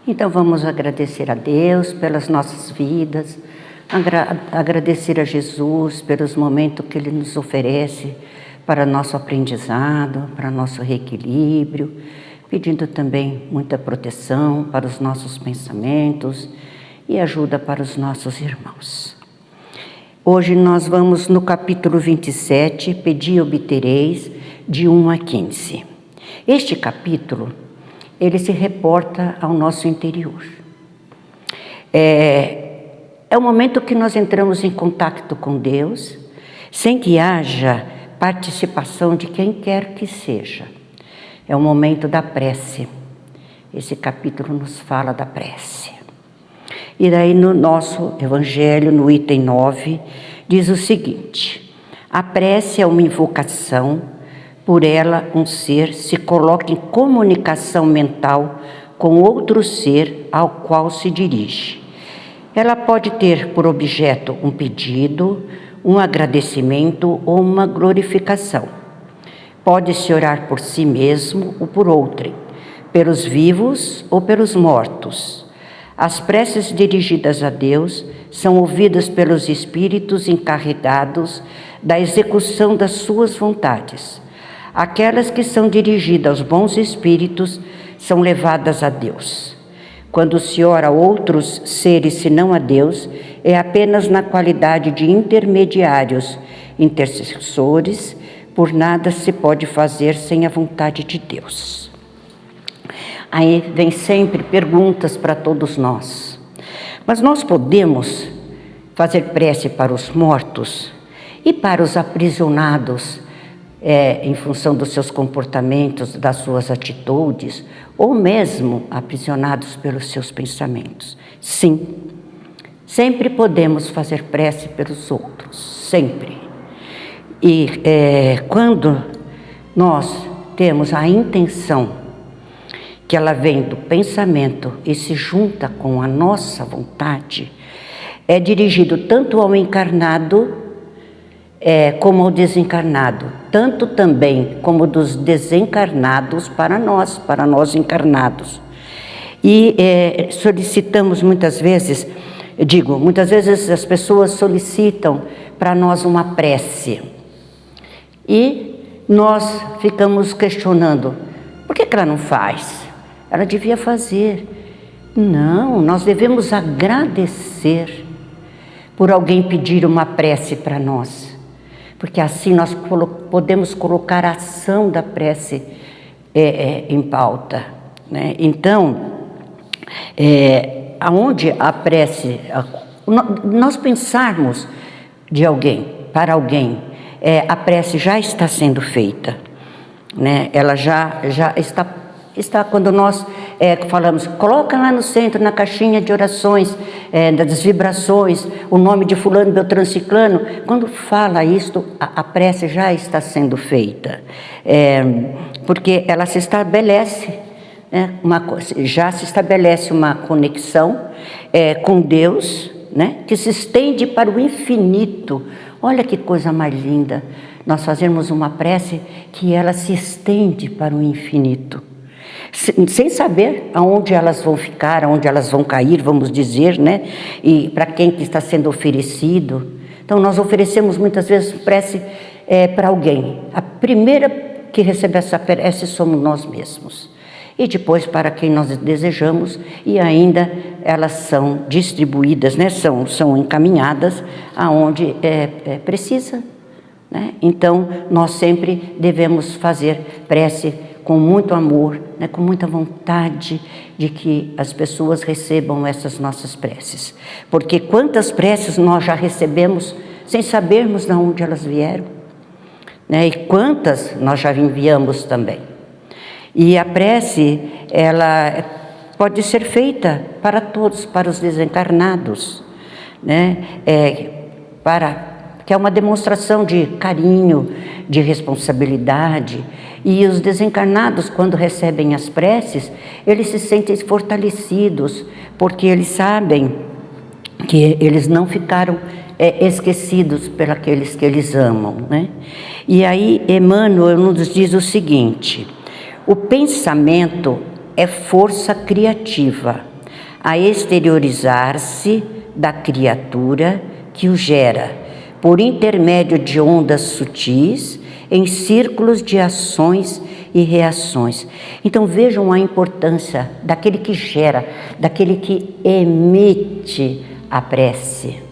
Então vamos agradecer a Deus pelas nossas vidas, agradecer a Jesus pelos momentos que Ele nos oferece para nosso aprendizado, para nosso reequilíbrio, pedindo também muita proteção para os nossos pensamentos e ajuda para os nossos irmãos. Hoje nós vamos no capítulo 27, Pedi e obtereis, de 1 a 15. Este capítulo, ele se reporta ao nosso interior. É o momento que nós entramos em contato com Deus, sem que haja participação de quem quer que seja. É o momento da prece. Esse capítulo nos fala da prece. E daí no nosso evangelho, no item 9, diz o seguinte: a prece é uma invocação, por ela um ser se coloca em comunicação mental com outro ser ao qual se dirige. Ela pode ter por objeto um pedido, um agradecimento ou uma glorificação. Pode-se orar por si mesmo ou por outrem, pelos vivos ou pelos mortos. As preces dirigidas a Deus são ouvidas pelos espíritos encarregados da execução das suas vontades. Aquelas que são dirigidas aos bons espíritos são levadas a Deus. Quando se ora a outros seres senão a Deus, é apenas na qualidade de intermediários, intercessores, por nada se pode fazer sem a vontade de Deus. Aí vem sempre perguntas para todos nós. Mas nós podemos fazer prece para os mortos e para os aprisionados, em função dos seus comportamentos, das suas atitudes, ou mesmo aprisionados pelos seus pensamentos? Sim, sempre podemos fazer prece pelos outros, sempre. E quando nós temos a intenção, que ela vem do pensamento e se junta com a nossa vontade, é dirigido tanto ao encarnado como ao desencarnado, tanto também como dos desencarnados para nós encarnados. E solicitamos muitas vezes as pessoas solicitam para nós uma prece. E nós ficamos questionando, por que ela não faz? Ela devia fazer. Não, nós devemos agradecer por alguém pedir uma prece para nós. Porque assim nós podemos colocar a ação da prece em pauta, né? Então, aonde a prece, nós pensarmos de alguém, para alguém, a prece já está sendo feita, né? Ela já está quando nós falamos, coloca lá no centro, na caixinha de orações, das vibrações, o nome de fulano, beltrano, ciclano. Quando fala isto, a prece já está sendo feita, porque ela se estabelece, já se estabelece uma conexão com Deus, né, que se estende para o infinito. Olha que coisa mais linda, nós fazermos uma prece que ela se estende para o infinito. Sem saber aonde elas vão ficar, aonde elas vão cair, vamos dizer, né? E para quem que está sendo oferecido. Então, nós oferecemos muitas vezes prece para alguém. A primeira que recebe essa prece somos nós mesmos. E depois para quem nós desejamos, e ainda elas são distribuídas, né? São encaminhadas aonde precisa, né? Então, nós sempre devemos fazer prece com muito amor, né, com muita vontade de que as pessoas recebam essas nossas preces. Porque quantas preces nós já recebemos sem sabermos de onde elas vieram, né, e quantas nós já enviamos também. E a prece, ela pode ser feita para todos, para os desencarnados, né, que é uma demonstração de carinho, de responsabilidade. E os desencarnados, quando recebem as preces, eles se sentem fortalecidos, porque eles sabem que eles não ficaram esquecidos por aqueles que eles amam, né? E aí Emmanuel nos diz o seguinte: o pensamento é força criativa, a exteriorizar-se da criatura que o gera, por intermédio de ondas sutis, em círculos de ações e reações. Então vejam a importância daquele que gera, daquele que emite a prece.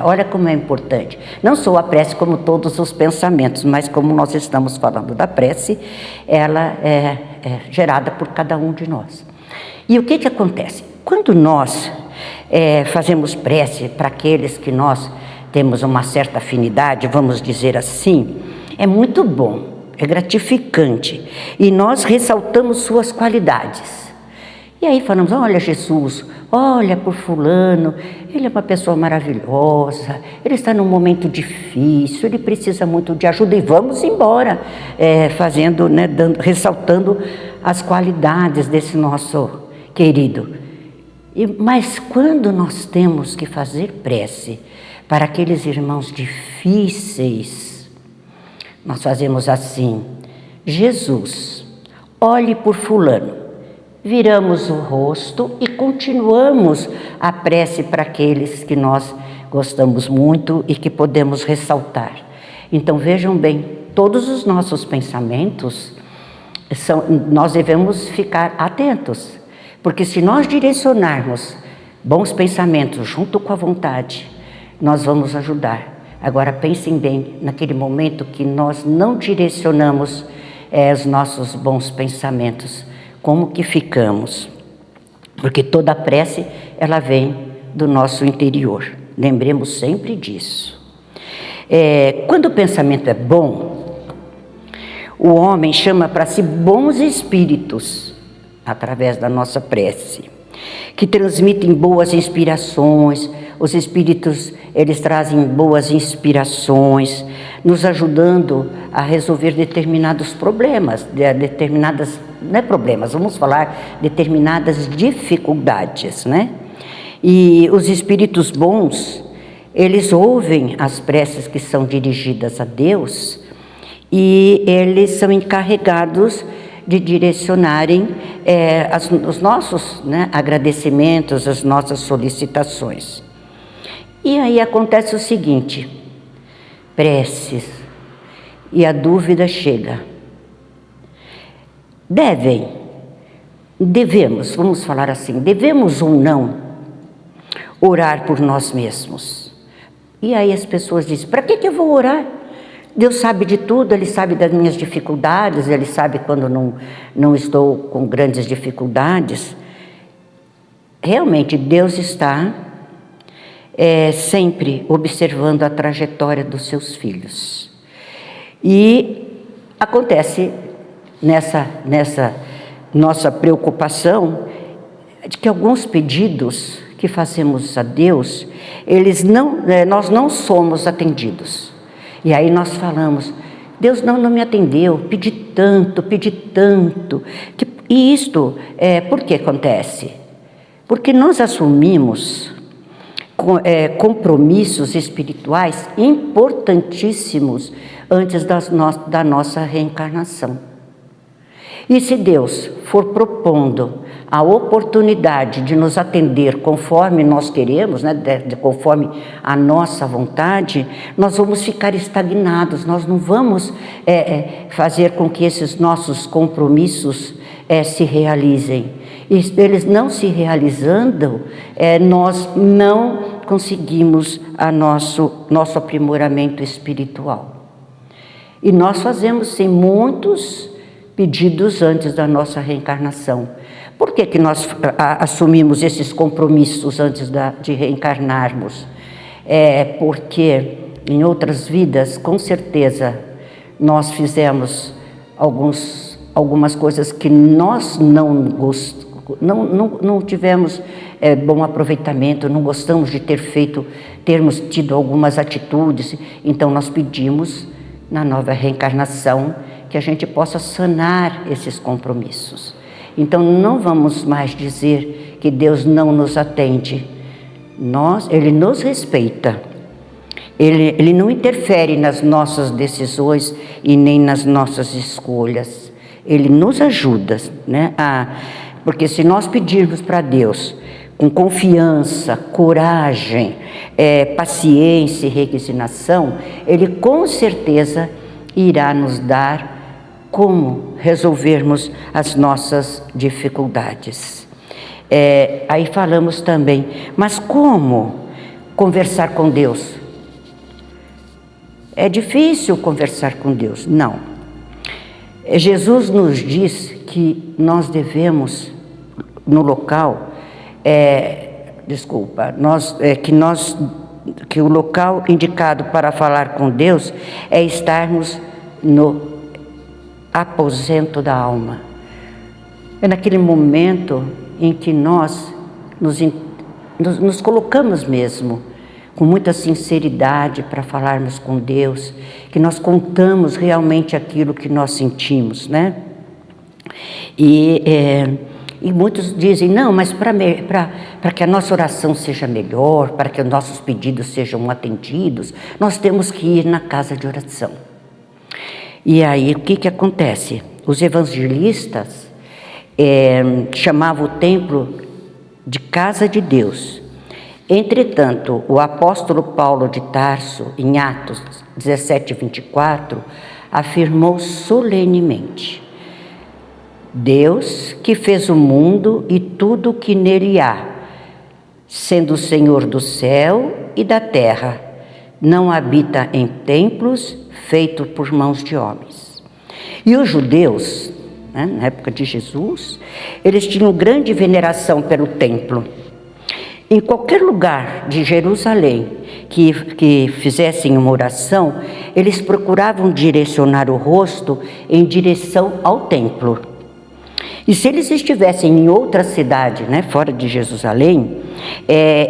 Olha como é importante. Não só a prece como todos os pensamentos, mas como nós estamos falando da prece, ela é gerada por cada um de nós. E o que acontece? Quando nós fazemos prece para aqueles que nós temos uma certa afinidade, vamos dizer assim, é muito bom, é gratificante. E nós ressaltamos suas qualidades. E aí falamos, olha Jesus, olha por fulano, ele é uma pessoa maravilhosa, ele está num momento difícil, ele precisa muito de ajuda e vamos embora, fazendo, né, ressaltando as qualidades desse nosso querido. Mas quando nós temos que fazer prece para aqueles irmãos difíceis, nós fazemos assim, Jesus, olhe por fulano. Viramos o rosto e continuamos a prece para aqueles que nós gostamos muito e que podemos ressaltar. Então vejam bem, todos os nossos pensamentos, nós devemos ficar atentos, porque se nós direcionarmos bons pensamentos junto com a vontade, nós vamos ajudar. Agora pensem bem, naquele momento que nós não direcionamos os nossos bons pensamentos, como que ficamos? Porque toda prece, ela vem do nosso interior. Lembremos sempre disso. Quando o pensamento é bom, o homem chama para si bons espíritos, através da nossa prece, que transmitem boas inspirações. Os espíritos, eles trazem boas inspirações, nos ajudando a resolver determinados problemas, vamos falar determinadas dificuldades, né? E os espíritos bons, eles ouvem as preces que são dirigidas a Deus e eles são encarregados de direcionarem os nossos, né, agradecimentos, as nossas solicitações. E aí acontece o seguinte, preces, e a dúvida chega. Devemos, vamos falar assim, devemos ou não orar por nós mesmos? E aí as pessoas dizem, para que eu vou orar? Deus sabe de tudo, Ele sabe das minhas dificuldades, Ele sabe quando não estou com grandes dificuldades. Realmente, Deus está sempre observando a trajetória dos seus filhos. E acontece nessa nossa preocupação de que alguns pedidos que fazemos a Deus, nós não somos atendidos. E aí nós falamos, Deus não me atendeu, pedi tanto. E isto, por que acontece? Porque nós assumimos compromissos espirituais importantíssimos antes da nossa reencarnação. E se Deus for propondo a oportunidade de nos atender conforme nós queremos, né, conforme a nossa vontade, nós vamos ficar estagnados, nós não vamos fazer com que esses nossos compromissos se realizem. E eles não se realizando, nós não conseguimos nosso aprimoramento espiritual. E nós fazemos, sim, muitos pedidos antes da nossa reencarnação. Por que nós assumimos esses compromissos antes de reencarnarmos? Porque em outras vidas, com certeza, nós fizemos algumas coisas que nós não tivemos bom aproveitamento, não gostamos de termos tido algumas atitudes, então nós pedimos na nova reencarnação que a gente possa sanar esses compromissos. Então não vamos mais dizer que Deus não nos atende. Ele nos respeita. Ele não interfere nas nossas decisões e nem nas nossas escolhas. Ele nos ajuda, né? Porque se nós pedirmos para Deus com confiança, coragem, paciência e resignação, Ele com certeza irá nos dar como resolvermos as nossas dificuldades. Aí falamos também, mas como conversar com Deus? É difícil conversar com Deus? Não. Jesus nos diz que nós devemos, no local, que o local indicado para falar com Deus é estarmos no aposento da alma. É naquele momento em que nós nos colocamos mesmo com muita sinceridade para falarmos com Deus, que nós contamos realmente aquilo que nós sentimos, né? E muitos dizem, não, mas para que a nossa oração seja melhor, para que os nossos pedidos sejam atendidos, nós temos que ir na casa de oração. E aí, o que acontece? Os evangelistas chamavam o templo de casa de Deus. Entretanto, o apóstolo Paulo de Tarso, em Atos 17, 24, afirmou solenemente: Deus que fez o mundo e tudo o que nele há, sendo o Senhor do céu e da terra, não habita em templos feitos por mãos de homens. E os judeus, né, na época de Jesus, eles tinham grande veneração pelo templo. Em qualquer lugar de Jerusalém que fizessem uma oração, eles procuravam direcionar o rosto em direção ao templo. E se eles estivessem em outra cidade, né, fora de Jerusalém,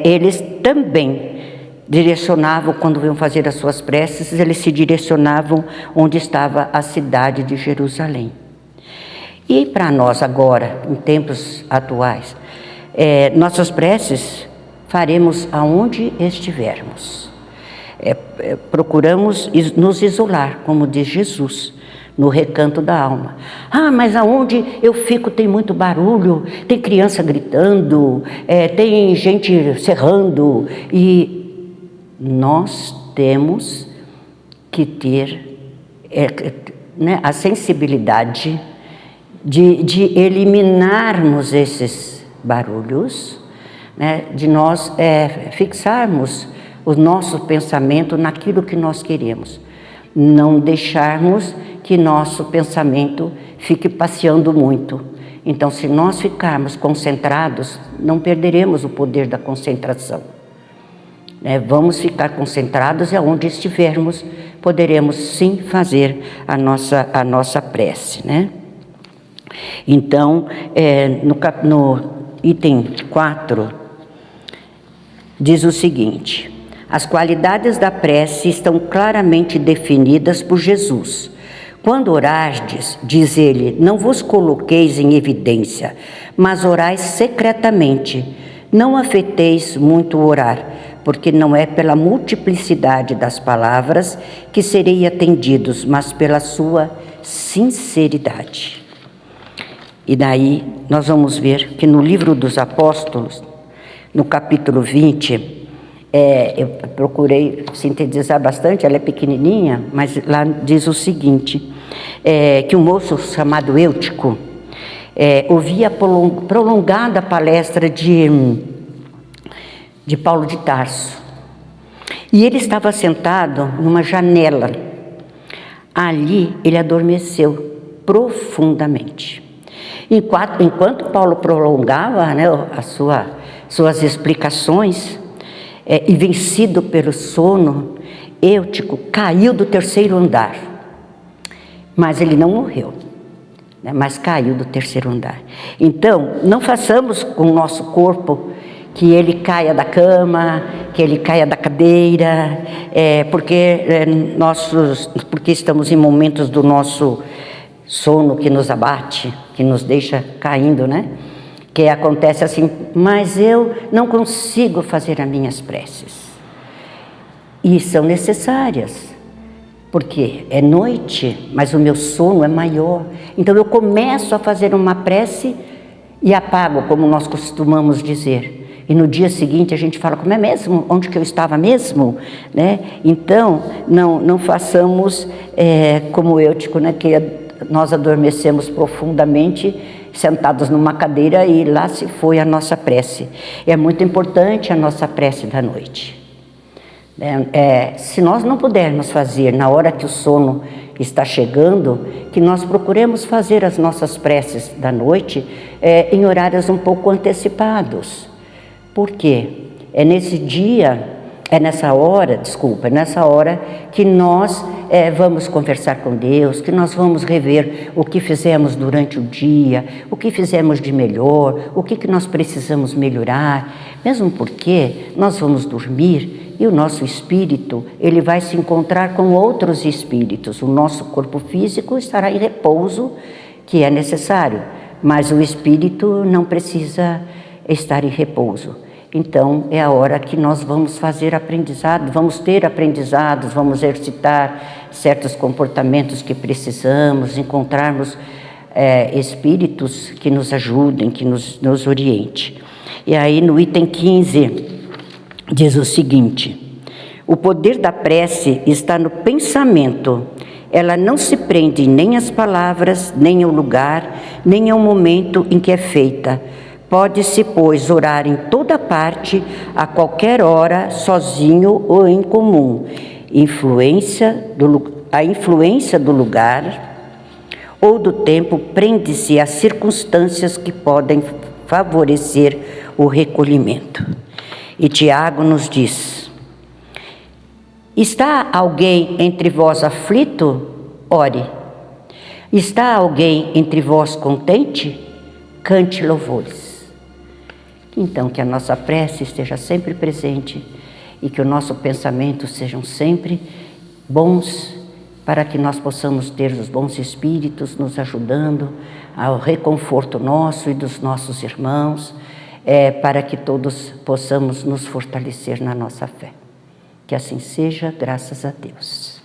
eles também direcionavam, quando iam fazer as suas preces, eles se direcionavam onde estava a cidade de Jerusalém. E para nós agora, em tempos atuais, nossas preces faremos aonde estivermos. Procuramos nos isolar, como diz Jesus, no recanto da alma. Ah, mas aonde eu fico tem muito barulho, tem criança gritando, tem gente serrando, e nós temos que ter a sensibilidade de eliminarmos esses barulhos, né, de nós fixarmos o nosso pensamento naquilo que nós queremos. Não deixarmos que nosso pensamento fique passeando muito. Então, se nós ficarmos concentrados, não perderemos o poder da concentração. Vamos ficar concentrados e aonde estivermos, poderemos sim fazer a nossa prece, né? Então, no item 4, diz o seguinte: as qualidades da prece estão claramente definidas por Jesus. Quando orardes, diz ele, não vos coloqueis em evidência, mas orais secretamente. Não afeteis muito o orar, porque não é pela multiplicidade das palavras que serei atendidos, mas pela sua sinceridade. E daí nós vamos ver que no livro dos Apóstolos, no capítulo 20, eu procurei sintetizar bastante, ela é pequenininha, mas lá diz o seguinte, que um moço chamado Eutico ouvia a prolongada palestra de Paulo de Tarso. E ele estava sentado numa janela. Ali ele adormeceu profundamente. Enquanto Paulo prolongava, né, suas explicações, e vencido pelo sono, Eutico caiu do 3º andar. Mas ele não morreu, né, mas caiu do 3º andar. Então, não façamos com o nosso corpo que ele caia da cama, que ele caia da cadeira, porque estamos em momentos do nosso sono que nos abate, que nos deixa caindo, né? Que acontece assim, mas eu não consigo fazer as minhas preces. E são necessárias, porque é noite, mas o meu sono é maior. Então eu começo a fazer uma prece e apago, como nós costumamos dizer. e no dia seguinte a gente fala, como é mesmo? Onde que eu estava mesmo? Né? Então, não façamos como Eutico, né? Que nós adormecemos profundamente, sentados numa cadeira, e lá se foi a nossa prece. É muito importante a nossa prece da noite. Se nós não pudermos fazer na hora que o sono está chegando, que nós procuremos fazer as nossas preces da noite em horários um pouco antecipados. Por quê? É nessa hora que nós vamos conversar com Deus, que nós vamos rever o que fizemos durante o dia, o que fizemos de melhor, o que nós precisamos melhorar, mesmo porque nós vamos dormir e o nosso espírito, ele vai se encontrar com outros espíritos. O nosso corpo físico estará em repouso, que é necessário, mas o espírito não precisa estar em repouso. Então, é a hora que nós vamos fazer aprendizado, vamos ter aprendizados, vamos exercitar certos comportamentos que precisamos, encontrarmos espíritos que nos ajudem, que nos orientem. E aí, no item 15, diz o seguinte: o poder da prece está no pensamento. Ela não se prende nem às palavras, nem ao lugar, nem ao momento em que é feita. Pode-se, pois, orar em toda parte, a qualquer hora, sozinho ou em comum. A influência do lugar ou do tempo prende-se às circunstâncias que podem favorecer o recolhimento. E Tiago nos diz: está alguém entre vós aflito? Ore. Está alguém entre vós contente? Cante louvores. Então, que a nossa prece esteja sempre presente e que o nosso pensamento sejam sempre bons, para que nós possamos ter os bons espíritos nos ajudando ao reconforto nosso e dos nossos irmãos, para que todos possamos nos fortalecer na nossa fé. Que assim seja, graças a Deus.